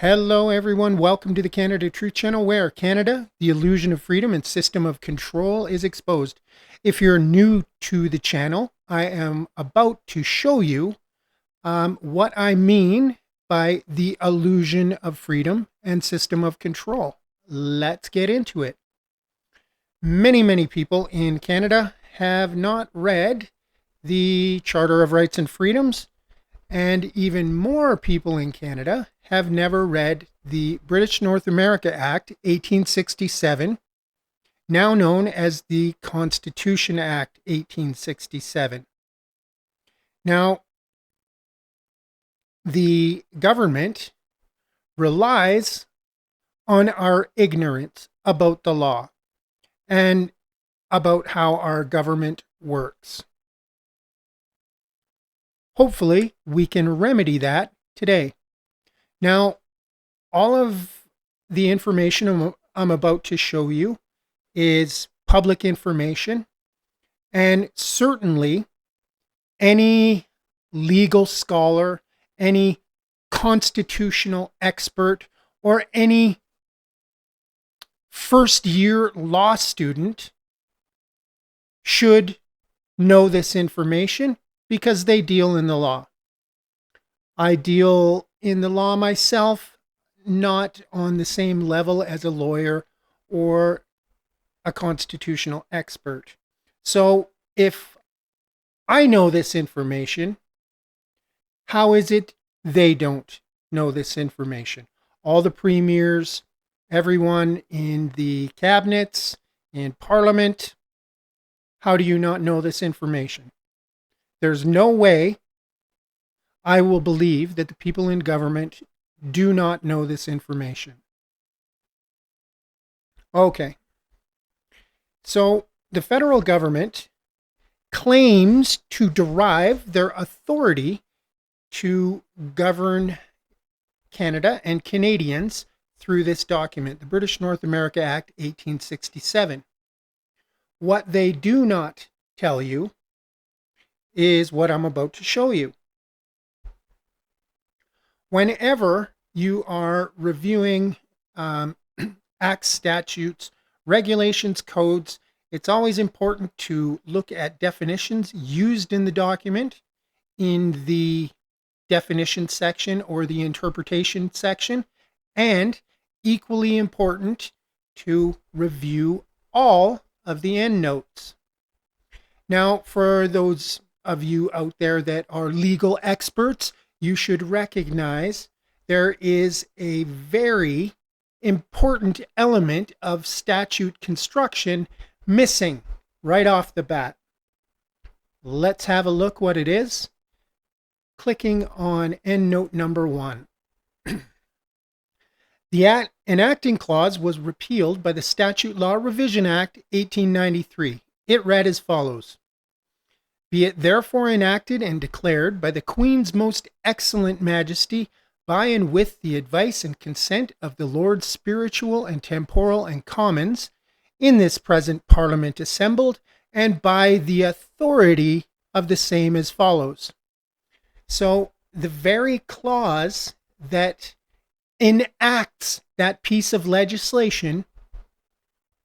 Hello, everyone. Welcome to the Canada Truth Channel, where Canada, the illusion of freedom and system of control is exposed. If you're new to the channel, I am about to show you what I mean by the illusion of freedom and system of control. Let's get into it. Many people in Canada have not read the Charter of Rights and Freedoms, and even more people in Canada have never read the British North America Act 1867, now known as the Constitution Act 1867. Now, the government relies on our ignorance about the law and about how our government works. Hopefully, we can remedy that today. Now, all of the information I'm about to show you is public information, and certainly any legal scholar, any constitutional expert, or any first-year law student should know this information because they deal in the law. I deal in the law myself, not on the same level as a lawyer or a constitutional expert. So if I know this information, how is it they don't know this information? All the premiers, everyone in the cabinets, in Parliament, how do you not know this information? There's no way I will believe that the people in government do not know this information. Okay. So the federal government claims to derive their authority to govern Canada and Canadians through this document, the British North America Act 1867. What they do not tell you is what I'm about to show you. Whenever you are reviewing acts, statutes, regulations, codes, it's always important to look at definitions used in the document in the definition section or the interpretation section, and equally important to review all of the endnotes. Now, for those of you out there that are legal experts, you should recognize there is a very important element of statute construction missing right off the bat. Let's have a look what it is. Clicking on endnote number 1. The enacting clause was repealed by the Statute Law Revision Act 1893. It read as follows: Be it therefore enacted and declared by the Queen's most excellent Majesty, by and with the advice and consent of the Lords Spiritual and Temporal and Commons, in this present Parliament assembled, and by the authority of the same as follows. So the very clause that enacts that piece of legislation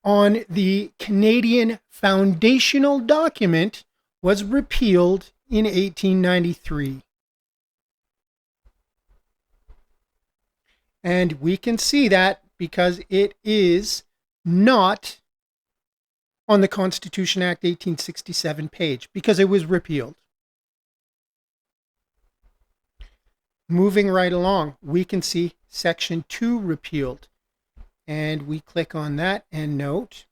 on the Canadian foundational document was repealed in 1893. And we can see that because it is not on the Constitution Act 1867 page, because it was repealed. Moving right along, we can see Section 2 repealed. And we click on that endnote.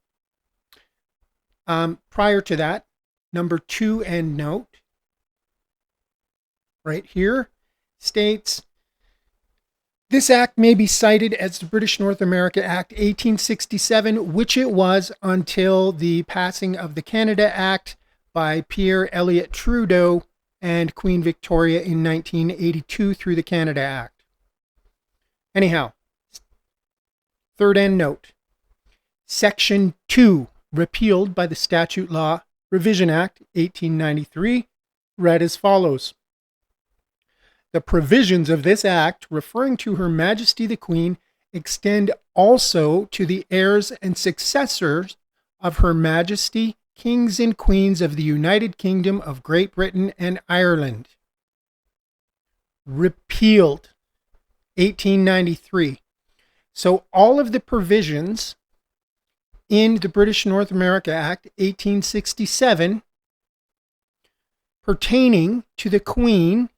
Prior to that, number 2 endnote right here states, this act may be cited as the British North America Act 1867, which it was until the passing of the Canada Act by Pierre Elliott Trudeau and Queen Victoria in 1982 through the Canada Act. Anyhow, third endnote. Section 2, repealed by the Statute Law Revision Act 1893, read as follows. The provisions of this act, referring to Her Majesty the Queen, extend also to the heirs and successors of Her Majesty, Kings and Queens of the United Kingdom of Great Britain and Ireland. Repealed, 1893. So all of the provisions in the British North America Act, 1867, pertaining to the Queen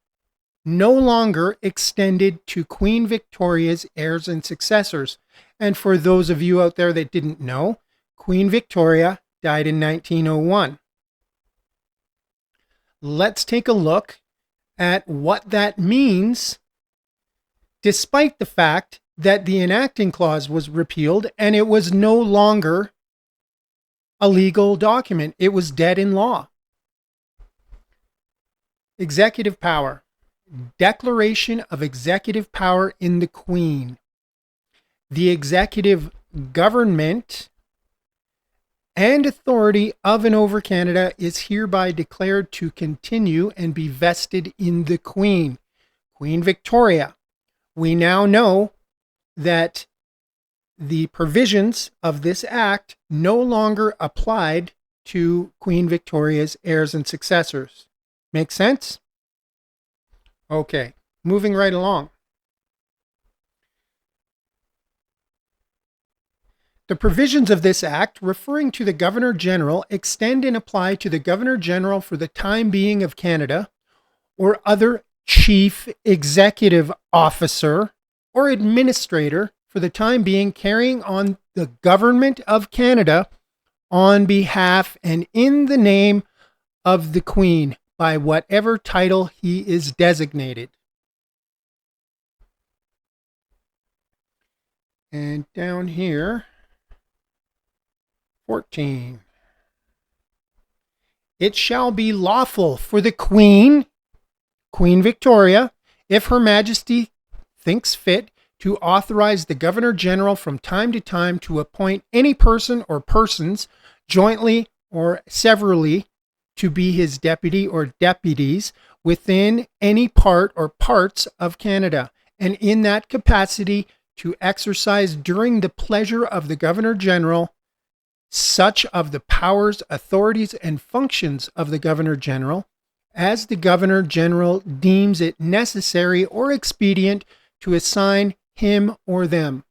no longer extended to Queen Victoria's heirs and successors. And for those of you out there that didn't know, Queen Victoria died in 1901. Let's take a look at what that means, despite the fact that the enacting clause was repealed and it was no longer a legal document. It was dead in law. Executive power. Declaration of executive power in the Queen. The executive government and authority of and over Canada is hereby declared to continue and be vested in the Queen. Queen Victoria. We now know that the provisions of this act no longer applied to Queen Victoria's heirs and successors. Make sense? Okay, moving right along. The provisions of this act, referring to the Governor General, extend and apply to the Governor General for the time being of Canada, or other chief executive officer or administrator for the time being carrying on the government of Canada on behalf and in the name of the Queen, by whatever title he is designated. And down here, 14. It shall be lawful for the Queen, Queen Victoria, if Her Majesty thinks fit, to authorize the Governor General from time to time to appoint any person or persons, jointly or severally, to be his deputy or deputies within any part or parts of Canada, and in that capacity to exercise during the pleasure of the Governor General such of the powers, authorities, and functions of the Governor General as the Governor General deems it necessary or expedient to assign him or them,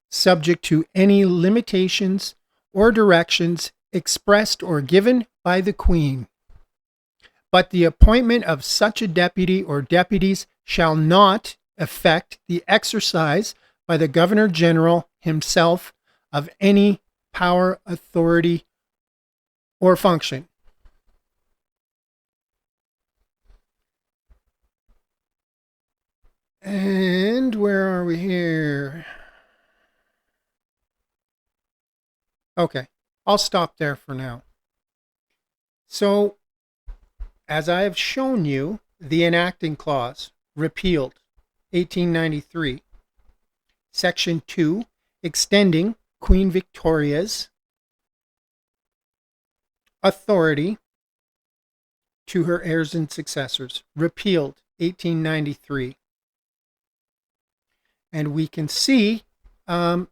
subject to any limitations or directions expressed or given by the Queen. But the appointment of such a deputy or deputies shall not affect the exercise by the Governor General himself of any power, authority, or function. And where are we here? Okay, I'll stop there for now. So, as I have shown you, the enacting clause, repealed, 1893. Section 2, extending Queen Victoria's authority to her heirs and successors, repealed, 1893. And we can see the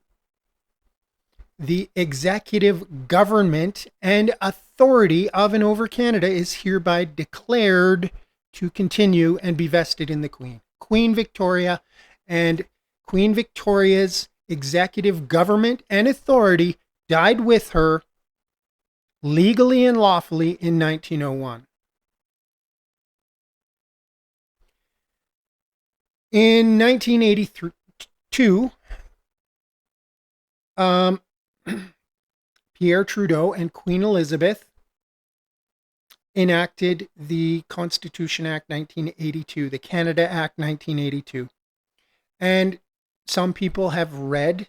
executive government and authority of and over Canada is hereby declared to continue and be vested in the Queen. Queen Victoria, and Queen Victoria's executive government and authority died with her legally and lawfully in 1901. In 1982, Pierre Trudeau and Queen Elizabeth enacted the Constitution Act 1982, the Canada Act 1982. And some people have read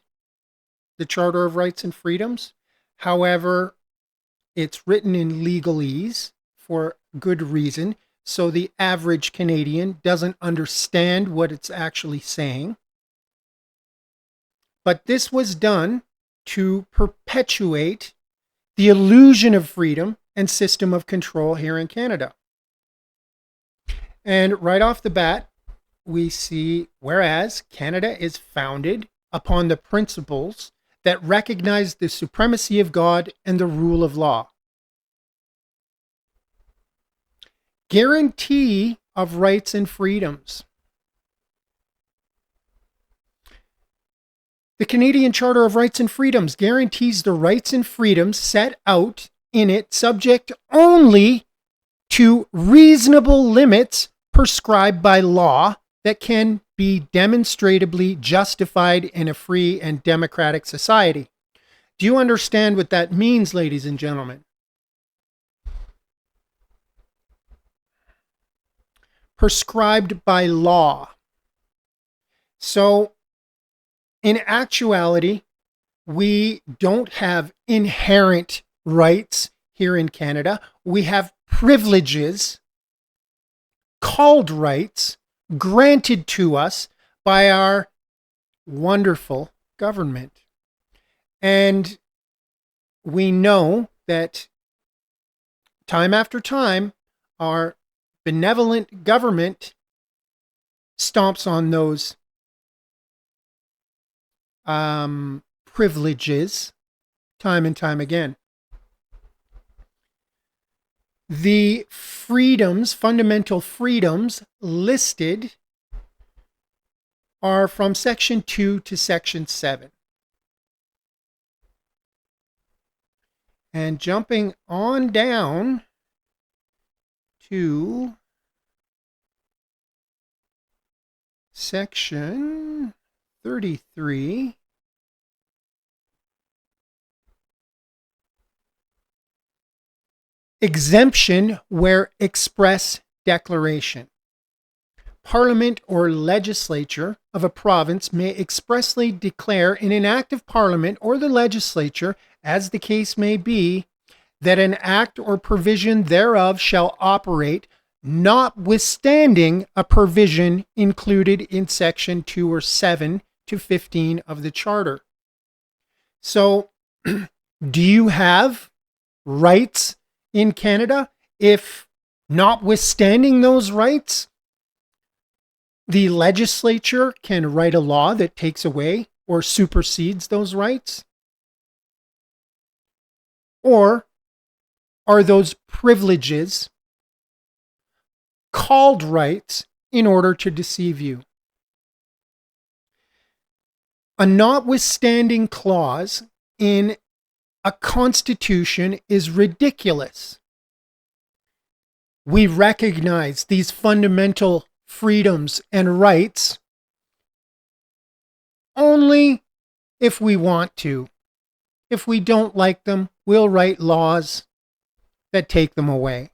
the Charter of Rights and Freedoms. However, it's written in legalese for good reason, so the average Canadian doesn't understand what it's actually saying. But this was done to perpetuate the illusion of freedom and system of control here in Canada. And right off the bat, we see, whereas Canada is founded upon the principles that recognize the supremacy of God and the rule of law. Guarantee of rights and freedoms. The Canadian Charter of Rights and Freedoms guarantees the rights and freedoms set out in it, subject only to reasonable limits prescribed by law that can be demonstrably justified in a free and democratic society. Do you understand what that means, ladies and gentlemen? Prescribed by law. So, in actuality, we don't have inherent rights here in Canada. We have privileges called rights granted to us by our wonderful government. And we know that time after time, our benevolent government stomps on those privileges time and time again. The freedoms, fundamental freedoms listed are from Section 2 to Section 7. And jumping on down to Section 33. Exemption where express declaration. Parliament or legislature of a province may expressly declare in an act of Parliament or the legislature, as the case may be, that an act or provision thereof shall operate, notwithstanding a provision included in Section 2 or 7 to 15 of the Charter. So, do you have rights in Canada if, notwithstanding those rights, the legislature can write a law that takes away or supersedes those rights? Or are those privileges called rights in order to deceive you? A notwithstanding clause in a constitution is ridiculous. We recognize these fundamental freedoms and rights only if we want to. If we don't like them, we'll write laws that take them away.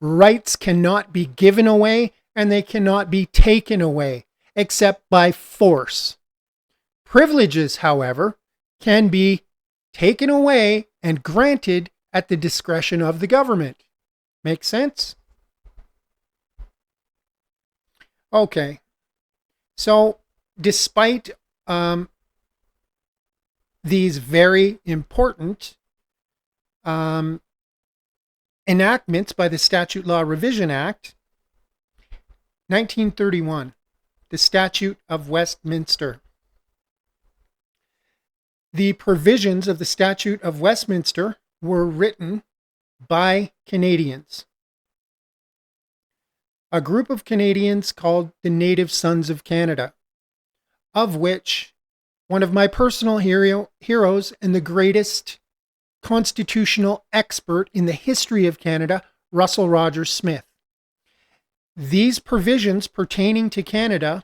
Rights cannot be given away and they cannot be taken away except by force. Privileges, however, can be taken away and granted at the discretion of the government. Make sense? Okay. So, despite these very important enactments by the Statute Law Revision Act, 1931, the Statute of Westminster. The provisions of the Statute of Westminster were written by Canadians. A group of Canadians called the Native Sons of Canada, of which one of my personal heroes and the greatest constitutional expert in the history of Canada, Russell Rogers Smith. These provisions pertaining to Canada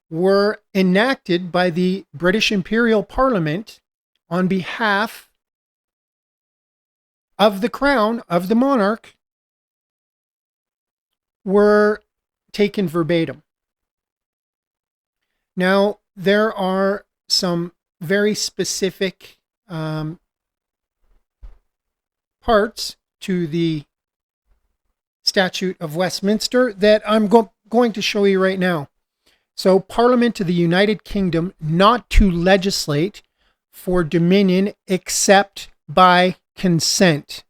were enacted by the British Imperial Parliament on behalf of the Crown, of the monarch, were taken verbatim. Now, there are some very specific parts to the Statute of Westminster that I'm going to show you right now. So, Parliament of the United Kingdom not to legislate for dominion except by consent.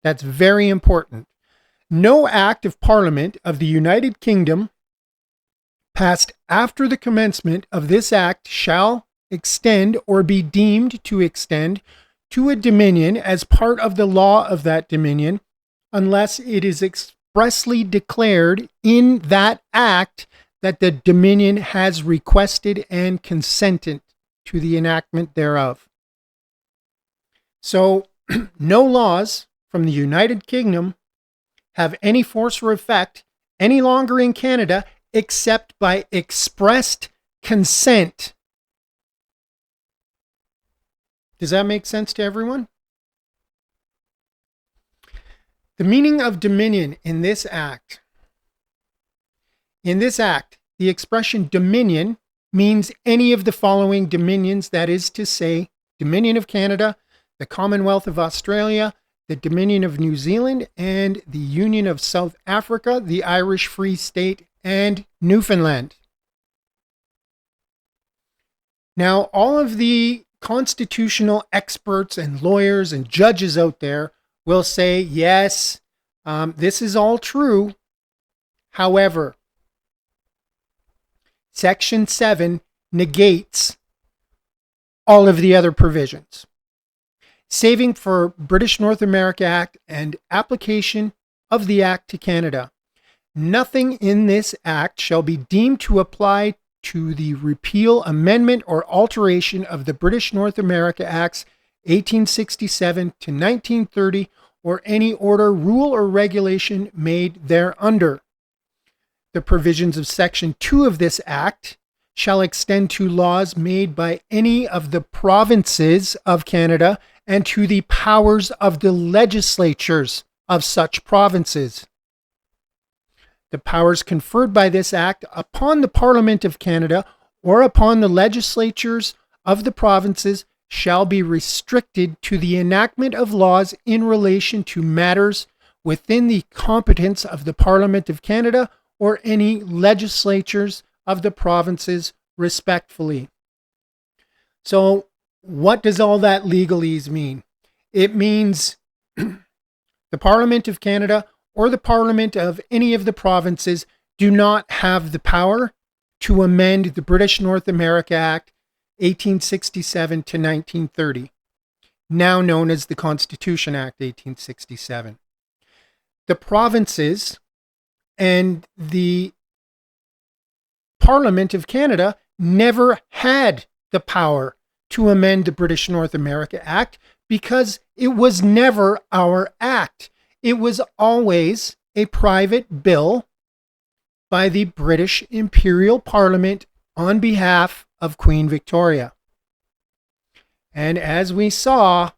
That's very important. No act of Parliament of the United Kingdom passed after the commencement of this act shall extend or be deemed to extend to a dominion as part of the law of that dominion, unless it is expressly declared in that act that the dominion has requested and consented to the enactment thereof. So, no laws from the United Kingdom have any force or effect any longer in Canada except by expressed consent. Does that make sense to everyone? The meaning of dominion in this act. In this act, the expression dominion means any of the following dominions, that is to say, Dominion of Canada, the Commonwealth of Australia, the Dominion of New Zealand, and the Union of South Africa, the Irish Free State, and Newfoundland. Now, all of the constitutional experts and lawyers and judges out there will say, yes, this is all true. However, Section 7 negates all of the other provisions. Saving for British North America Act and application of the Act to Canada. Nothing in this Act shall be deemed to apply to the repeal, amendment, or alteration of the British North America Acts 1867 to 1930, or any order, rule, or regulation made thereunder. The provisions of Section 2 of this Act shall extend to laws made by any of the provinces of Canada and to the powers of the legislatures of such provinces. The powers conferred by this Act upon the Parliament of Canada or upon the legislatures of the provinces shall be restricted to the enactment of laws in relation to matters within the competence of the Parliament of Canada or any legislatures of the provinces respectively. So, what does all that legalese mean? It means the Parliament of Canada or the Parliament of any of the provinces do not have the power to amend the British North America Act 1867 to 1930, now known as the Constitution Act 1867. The provinces and the Parliament of Canada never had the power to amend the British North America Act because it was never our act. It was always a private bill by the British Imperial Parliament on behalf of Queen Victoria. And as we saw,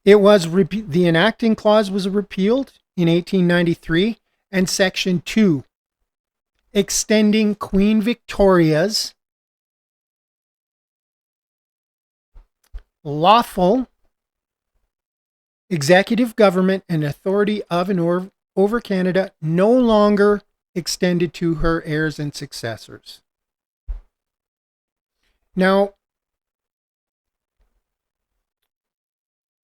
the enacting clause was repealed in 1893, and Section 2, extending Queen Victoria's lawful executive government and authority of and over Canada, no longer extended to her heirs and successors. Now,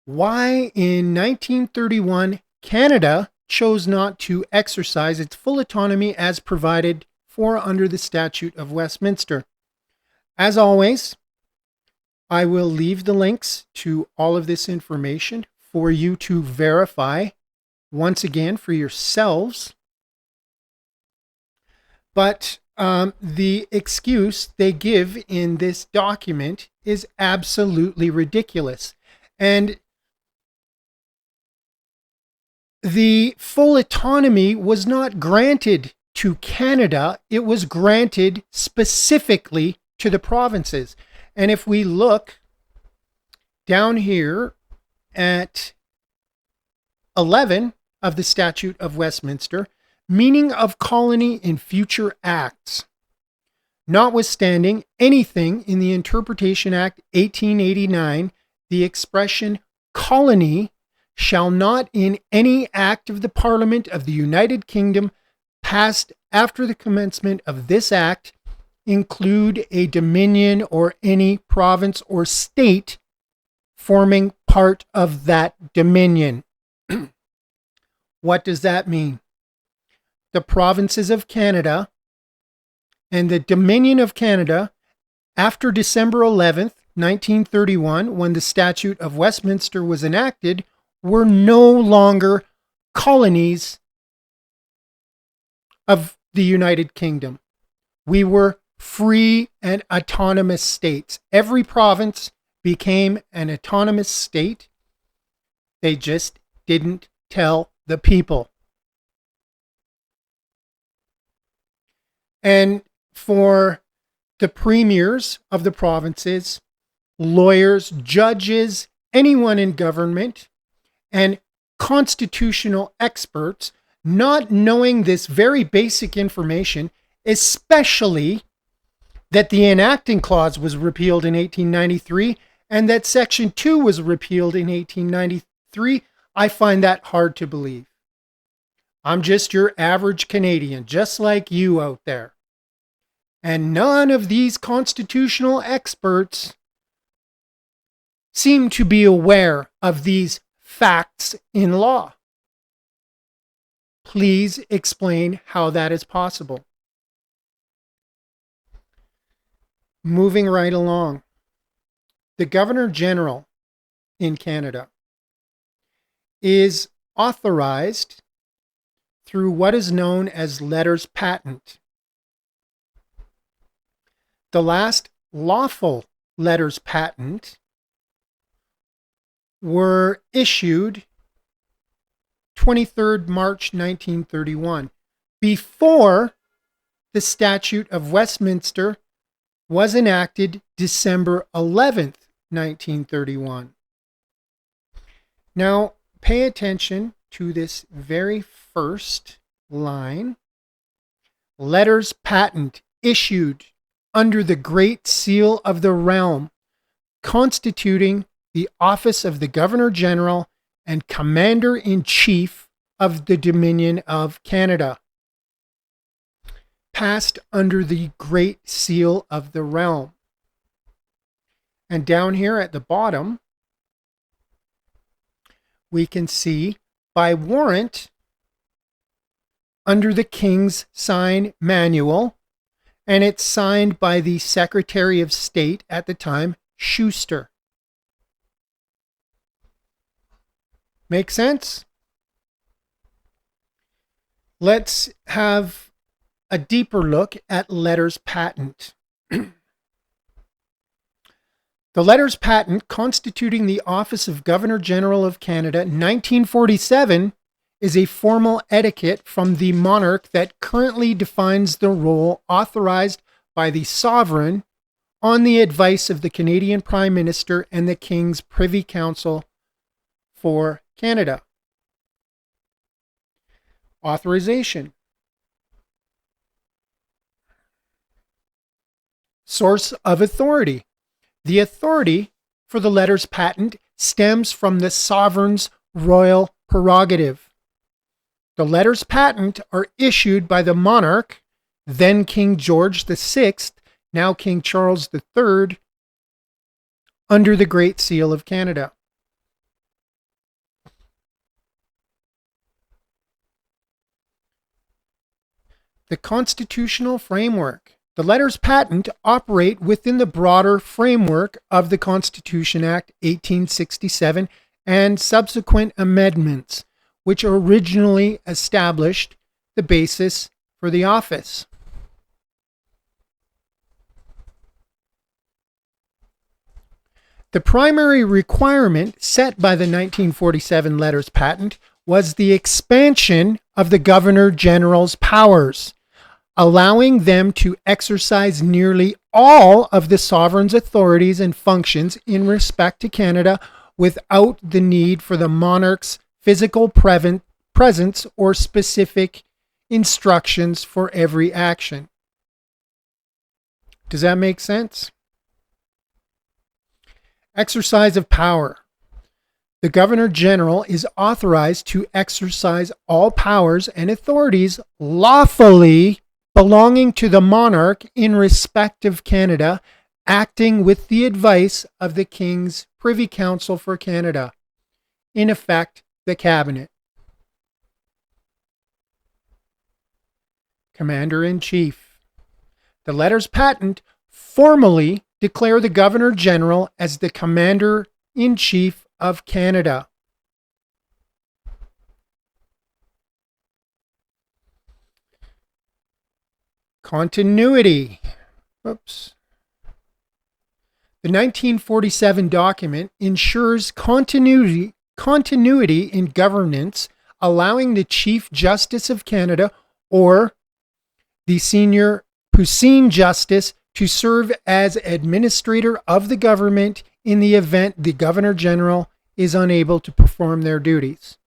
why in 1931 Canada chose not to exercise its full autonomy as provided for under the Statute of Westminster? As always, I will leave the links to all of this information for you to verify once again for yourselves. But the excuse they give in this document is absolutely ridiculous. And the full autonomy was not granted to Canada. It was granted specifically to the provinces. And if we look down here at 11 of the Statute of Westminster, meaning of colony in future acts, notwithstanding anything in the Interpretation Act 1889, the expression colony shall not in any act of the Parliament of the United Kingdom passed after the commencement of this act include a dominion or any province or state forming part of that dominion. What does that mean? The provinces of Canada and the Dominion of Canada, after December 11th, 1931, when the Statute of Westminster was enacted, were no longer colonies of the United Kingdom. We were free and autonomous states. Every province became an autonomous state. They just didn't tell the people. And for the premiers of the provinces, lawyers, judges, anyone in government, and constitutional experts, not knowing this very basic information, especially that the enacting clause was repealed in 1893 and that Section 2 was repealed in 1893, I find that hard to believe. I'm just your average Canadian, just like you out there. And none of these constitutional experts seem to be aware of these facts in law. Please explain how that is possible. Moving right along. The Governor General in Canada is authorized through what is known as letters patent. The last lawful letters patent were issued 23rd March 1931, before the Statute of Westminster was enacted December 11th, 1931. Now, pay attention to this very first line. Letters patent issued under the Great Seal of the Realm, constituting the office of the Governor General and Commander-in-Chief of the Dominion of Canada. Passed under the Great Seal of the Realm. And down here at the bottom, we can see by warrant under the King's Sign Manual, and it's signed by the Secretary of State at the time, Schuster. Make sense? Let's have a deeper look at letters patent. The letters patent constituting the office of Governor General of Canada, 1947, is a formal etiquette from the monarch that currently defines the role authorized by the sovereign on the advice of the Canadian Prime Minister and the King's Privy Council for Canada. Authorization. Source of authority. The authority for the letters patent stems from the sovereign's royal prerogative. The letters patent are issued by the monarch, then King George VI, now King Charles III, under the Great Seal of Canada. The constitutional framework. The letters patent operate within the broader framework of the Constitution Act 1867 and subsequent amendments, which originally established the basis for the office. The primary requirement set by the 1947 letters patent was the expansion of the Governor General's powers, allowing them to exercise nearly all of the sovereign's authorities and functions in respect to Canada without the need for the monarch's physical presence or specific instructions for every action. Does that make sense? Exercise of power. The Governor General is authorized to exercise all powers and authorities lawfully belonging to the monarch in respect of Canada, acting with the advice of the King's Privy Council for Canada, in effect, the Cabinet. Commander-in-Chief. The letters patent formally declare the Governor-General as the Commander-in-Chief of Canada. Continuity. Oops. The 1947 document ensures continuity in governance, allowing the Chief Justice of Canada or the Senior Puisne Justice to serve as administrator of the government in the event the Governor-General is unable to perform their duties.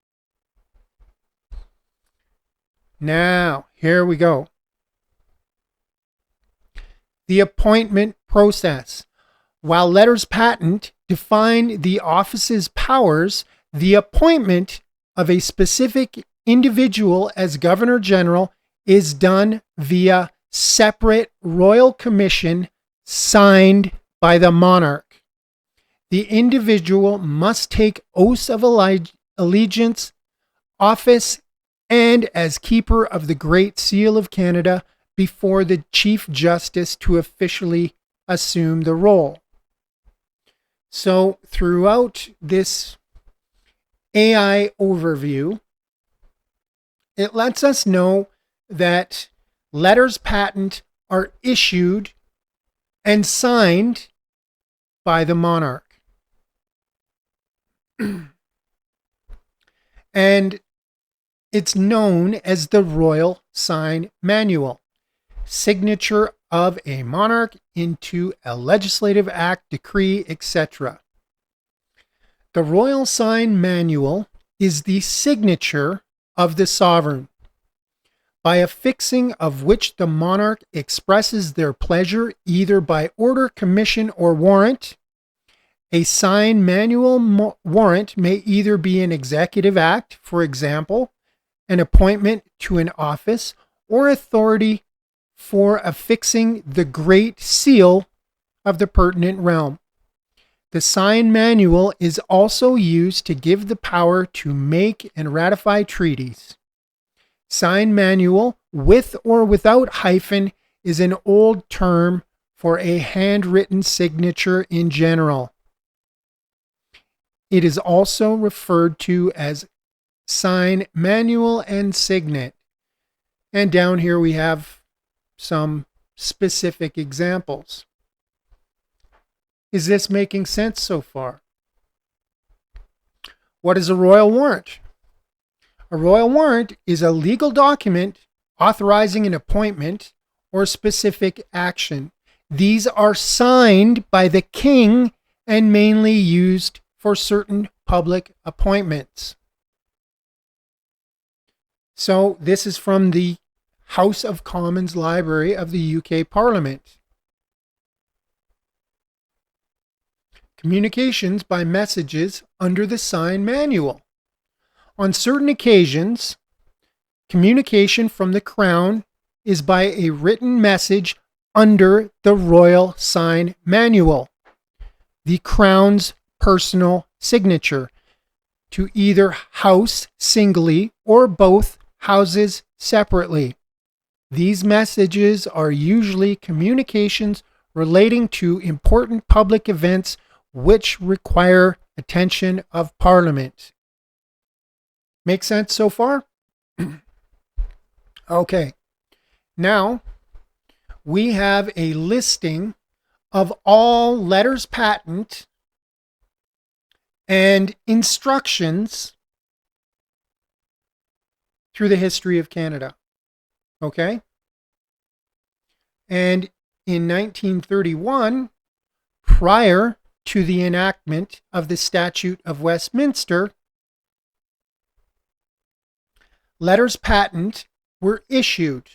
Now, here we go. The appointment process. While letters patent define the office's powers, the appointment of a specific individual as Governor-General is done via separate royal commission signed by the monarch. The individual must take oaths of allegiance, office, and as Keeper of the Great Seal of Canada before the Chief Justice to officially assume the role. So throughout this AI overview, it lets us know that letters patent are issued and signed by the monarch. And it's known as the Royal Sign Manual, signature of a monarch into a legislative act, decree, etc. The Royal Sign Manual is the signature of the sovereign, by affixing of which the monarch expresses their pleasure either by order, commission, or warrant. A sign manual warrant may either be an executive act, for example, an appointment to an office, or authority for affixing the Great Seal of the pertinent realm. The sign manual is also used to give the power to make and ratify treaties. Sign manual, with or without hyphen, is an old term for a handwritten signature in general. It is also referred to as sign manual and signet. And down here we have some specific examples. Is this making sense so far? What is a royal warrant? A royal warrant is a legal document authorizing an appointment or specific action. These are signed by the king and mainly used for certain public appointments. So this is from the House of Commons Library of the UK Parliament. Communications by messages under the sign manual. On certain occasions, communication from the Crown is by a written message under the Royal Sign Manual, the Crown's personal signature, to either house singly or both houses separately. These messages are usually communications relating to important public events which require attention of Parliament. Make sense so far? Okay. Now, we have a listing of all letters patent and instructions through the history of Canada. Okay? And in 1931, prior to the enactment of the Statute of Westminster, letters patent were issued.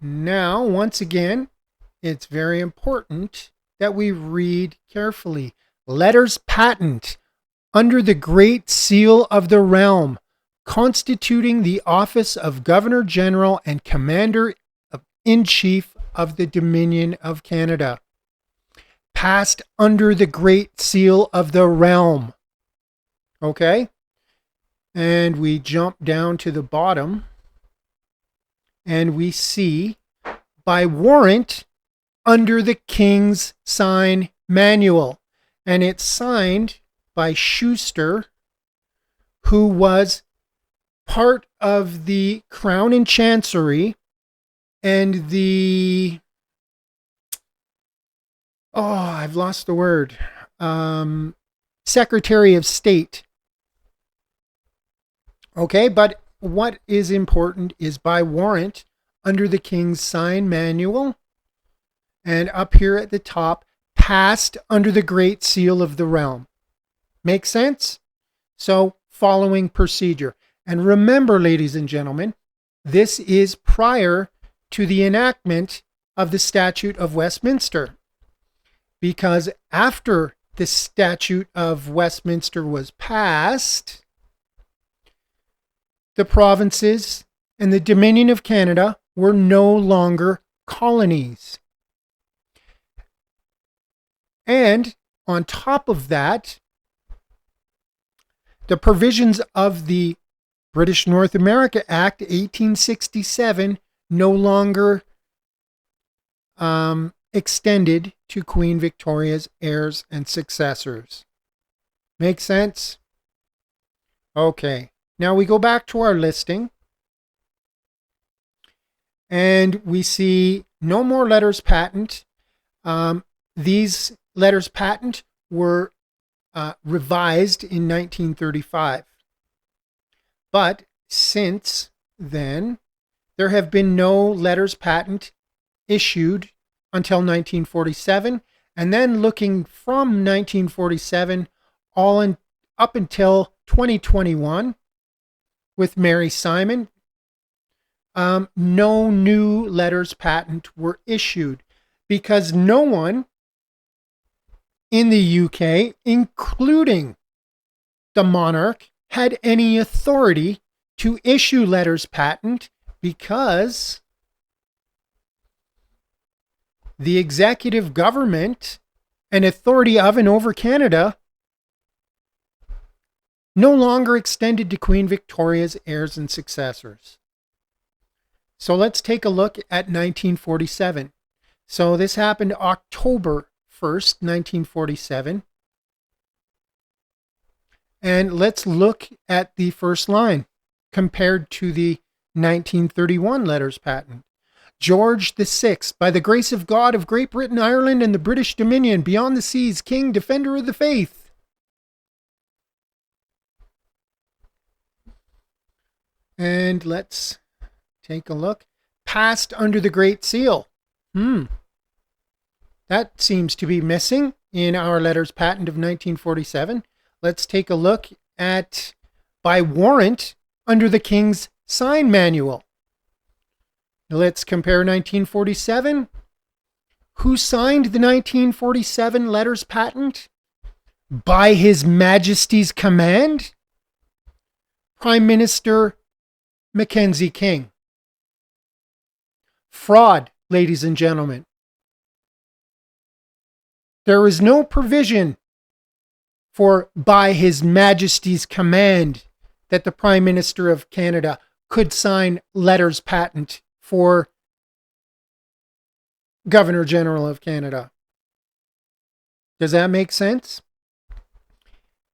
Now, once again, it's very important that we read carefully. Letters patent under the Great Seal of the realm, constituting the office of Governor-General and Commander-in-Chief of the Dominion of Canada, passed under the Great Seal of the realm. Okay? And we jump down to the bottom. and we see by warrant under the King's Sign Manual. And it's signed by Schuster, who was part of the Crown and Chancery and the, I've lost the word, Secretary of State. Okay, but what is important is by warrant under the King's Sign Manual, and up here at the top, passed under the Great Seal of the Realm. Make sense? So, following procedure. And remember, ladies and gentlemen, this is prior to the enactment of the Statute of Westminster. Because after the Statute of Westminster was passed, the provinces and the Dominion of Canada were no longer colonies. And on top of that, the provisions of the British North America Act 1867 no longer extended to Queen Victoria's heirs and successors. Make sense? Okay. Now we go back to our listing, and we see no more letters patent. These letters patent were revised in 1935. But since then, there have been no letters patent issued until 1947. And then looking from 1947 up until 2021, with Mary Simon, no new letters patent were issued because no one in the UK, including the monarch, had any authority to issue letters patent because the executive government and authority of and over Canada no longer extended to Queen Victoria's heirs and successors. So let's take a look at 1947. So this happened October 1st, 1947. And let's look at the first line compared to the 1931 letters patent. George VI, by the grace of God of Great Britain, Ireland, and the British Dominion, beyond the seas, King, Defender of the Faith. And let's take a look. Passed under the Great Seal. That seems to be missing in our letters patent of 1947. Let's take a look at by warrant under the King's Sign Manual. Let's compare 1947. Who signed the 1947 letters patent? By His Majesty's command? Prime Minister Mackenzie King. Fraud, ladies and gentlemen. There is no provision for by His Majesty's command that the Prime Minister of Canada could sign letters patent for Governor General of Canada. Does that make sense?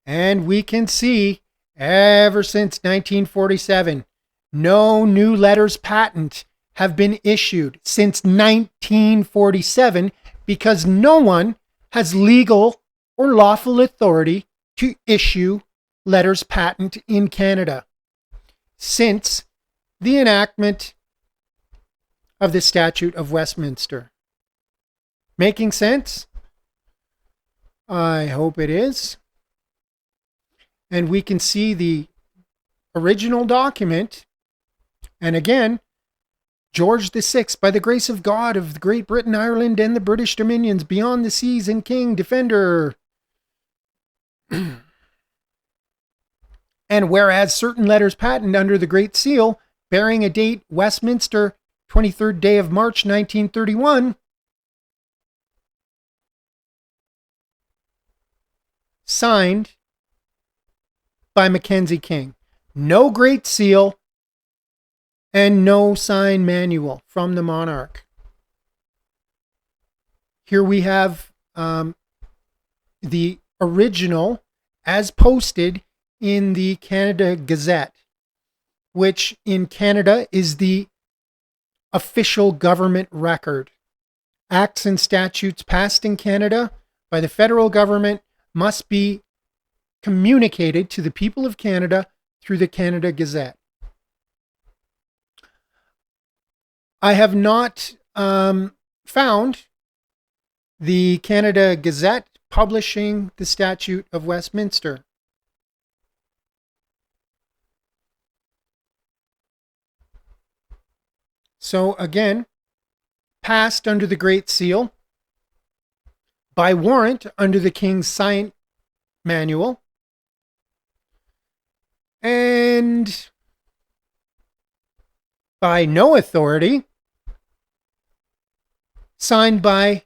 And we can see ever since 1947, no new letters patent have been issued since 1947 because no one has legal or lawful authority to issue letters patent in Canada since the enactment of the Statute of Westminster. Making sense? I hope it is. And we can see the original document. And again, George VI, by the grace of God of Great Britain, Ireland, and the British Dominions, beyond the seas, and King, Defender. And whereas certain letters patent under the Great Seal, bearing a date Westminster, 23rd day of March, 1931, signed by Mackenzie King. No Great Seal and no sign manual from the monarch. Here we have the original as posted in the Canada Gazette, which in Canada is the official government record. Acts and statutes passed in Canada by the federal government must be communicated to the people of Canada through the Canada Gazette. I have not found the Canada Gazette publishing the Statute of Westminster. So again, passed under the Great Seal, by warrant under the King's Sign Manual, and by no authority, signed by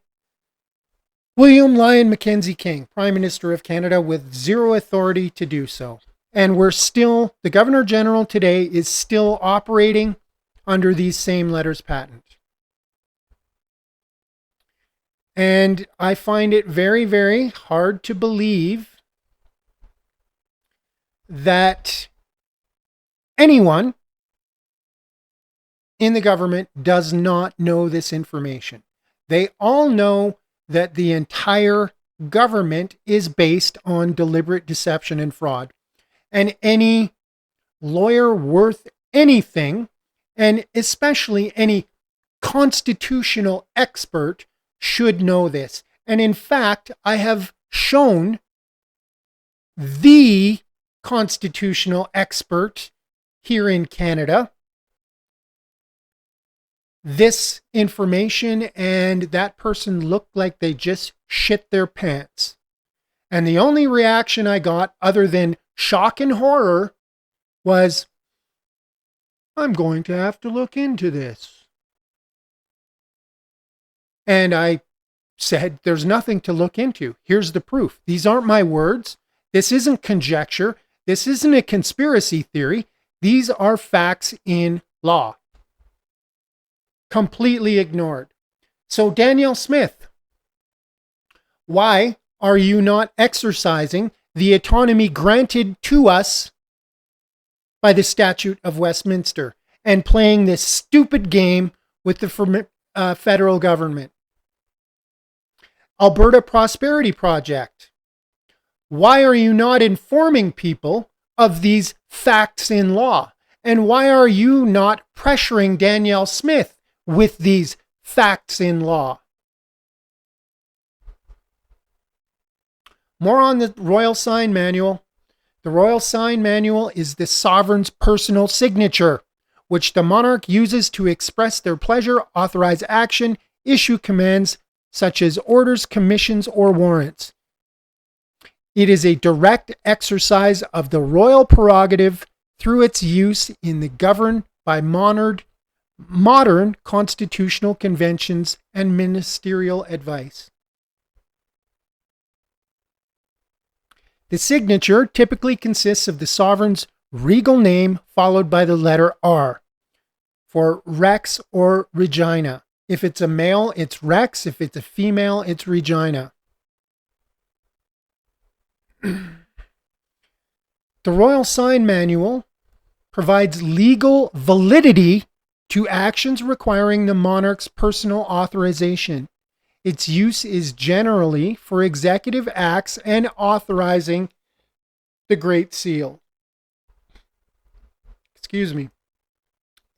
William Lyon Mackenzie King, Prime Minister of Canada, with zero authority to do so. And the Governor General today is still operating under these same letters patent. And I find it very, very hard to believe that anyone in the government does not know this information. They all know that the entire government is based on deliberate deception and fraud. And any lawyer worth anything, and especially any constitutional expert, should know this. And in fact, I have shown the constitutional expert here in Canada this information, and that person looked like they just shit their pants. And the only reaction I got, other than shock and horror, was, I'm going to have to look into this. And I said, there's nothing to look into. Here's the proof. These aren't my words. This isn't conjecture. This isn't a conspiracy theory. These are facts in law. Completely ignored. So Danielle Smith, why are you not exercising the autonomy granted to us by the Statute of Westminster and playing this stupid game with the federal government? Alberta Prosperity Project, why are you not informing people of these facts in law? And why are you not pressuring Danielle Smith with these facts in law? More on the Royal Sign Manual. The Royal Sign Manual is the sovereign's personal signature, which the monarch uses to express their pleasure, authorize action, issue commands such as orders, commissions, or warrants. It is a direct exercise of the royal prerogative through its use in the governed by modern constitutional conventions and ministerial advice. The signature typically consists of the sovereign's regal name followed by the letter R for Rex or Regina. If it's a male, it's Rex. If it's a female, it's Regina. The Royal Sign Manual provides legal validity to actions requiring the monarch's personal authorization. Its use is generally for executive acts and authorizing the Great Seal.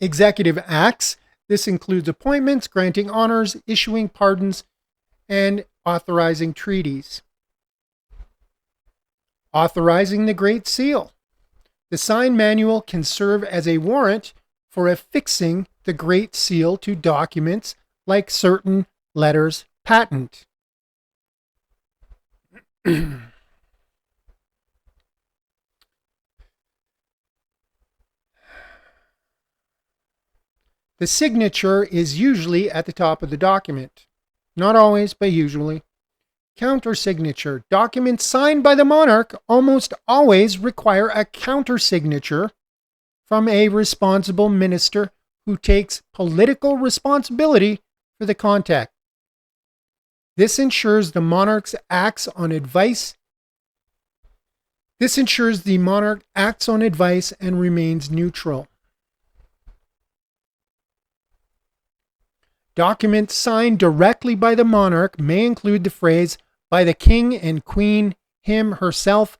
Executive acts. This includes appointments, granting honors, issuing pardons, and authorizing treaties. Authorizing the Great Seal. The Sign Manual can serve as a warrant for affixing the Great Seal to documents like certain letters patent. The signature is usually at the top of the document. Not always, but usually. Countersignature. Documents signed by the monarch almost always require a countersignature from a responsible minister who takes political responsibility for the contact. This ensures the monarch acts on advice. This ensures the monarch acts on advice and remains neutral. Documents signed directly by the monarch may include the phrase, by the king and queen, him, herself,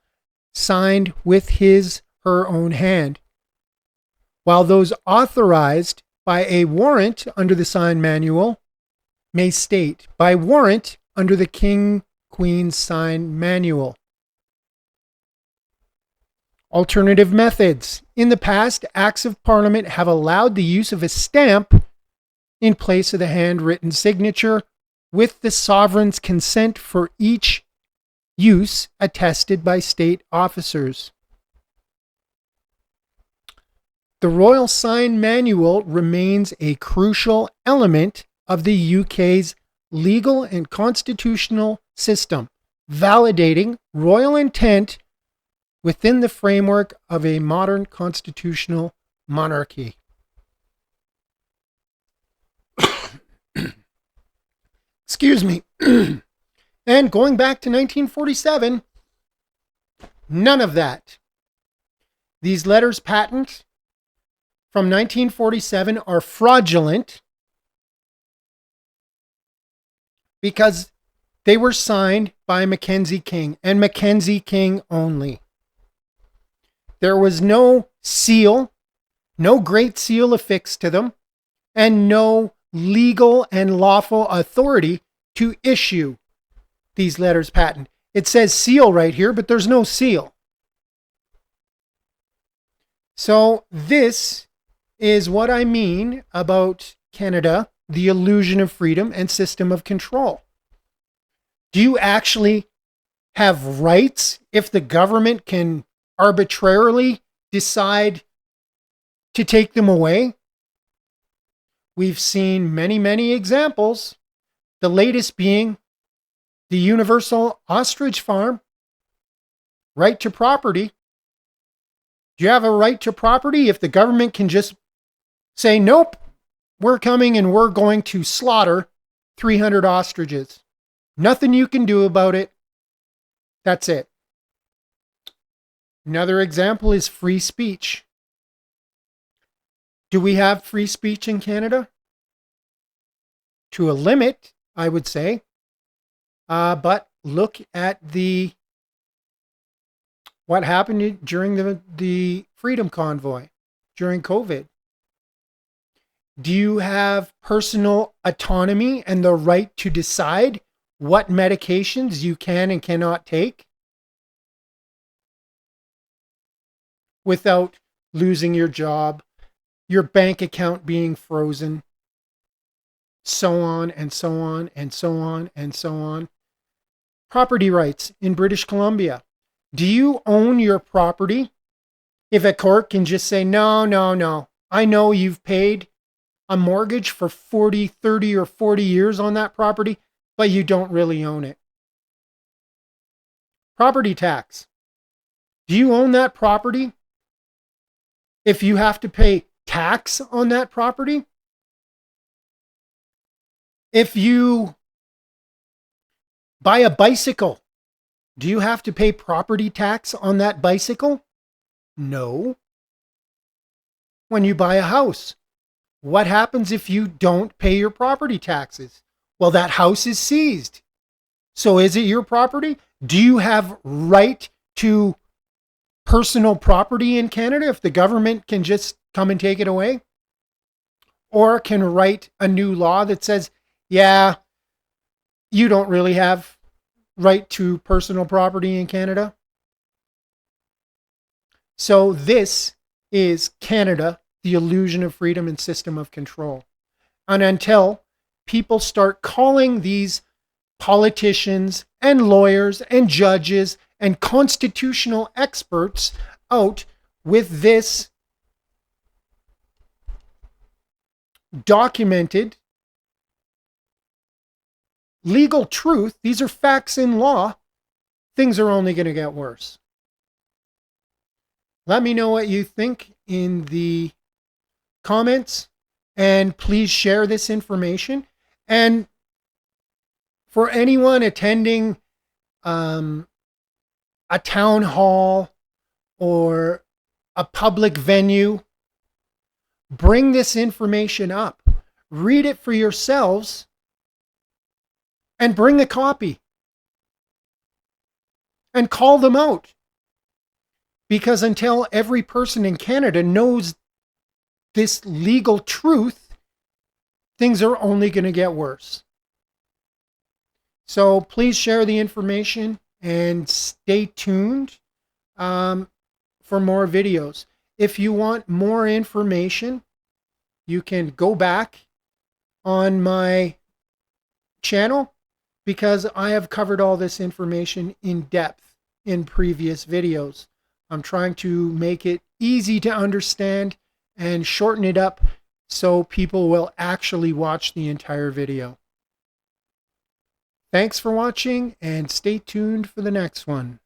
signed with her own hand, while those authorized by a warrant under the sign manual may state, by warrant under the king-queen sign manual. Alternative methods. In the past, acts of parliament have allowed the use of a stamp in place of the handwritten signature with the sovereign's consent for each use attested by state officers. The Royal Sign Manual remains a crucial element of the UK's legal and constitutional system, validating royal intent within the framework of a modern constitutional monarchy. Excuse me. And going back to 1947, none of that. These letters patent from 1947 are fraudulent because they were signed by Mackenzie King and Mackenzie King only. There was no seal, no great seal affixed to them, and no legal and lawful authority to issue these letters patent. It says seal right here, but there's no seal. So this is what I mean about Canada, the illusion of freedom and system of control. Do you actually have rights if the government can arbitrarily decide to take them away? We've seen many, many examples, the latest being the Universal Ostrich Farm, right to property. Do you have a right to property if the government can just say, nope, we're coming and we're going to slaughter 300 ostriches? Nothing you can do about it. That's it. Another example is free speech. Do we have free speech in Canada? To a limit, I would say. But look at what happened during the Freedom Convoy during COVID. Do you have personal autonomy and the right to decide what medications you can and cannot take without losing your job, your bank account being frozen, so on and so on and so on and so on? Property rights in British Columbia. Do you own your property if a court can just say, no, I know you've paid a mortgage for 40, 30, or 40 years on that property, but you don't really own it? Property tax. Do you own that property if you have to pay tax on that property? If you buy a bicycle, do you have to pay property tax on that bicycle? No. When you buy a house, what happens if you don't pay your property taxes? Well, that house is seized. So is it your property? Do you have right to personal property in Canada if the government can just come and take it away? Or can write a new law that says, yeah, you don't really have right to personal property in Canada? So this is Canada, the illusion of freedom and system of control. And until people start calling these politicians and lawyers and judges and constitutional experts out with this documented legal truth, these are facts in law, things are only going to get worse. Let me know what you think in the comments. And please share this information. And for anyone attending a town hall or a public venue, bring this information up. Read it for yourselves and bring a copy and call them out. Because until every person in Canada knows this legal truth, things are only going to get worse. So please share the information and stay tuned for more videos. If you want more information, you can go back on my channel because I have covered all this information in depth in previous videos. I'm trying to make it easy to understand and shorten it up so people will actually watch the entire video. Thanks for watching and stay tuned for the next one.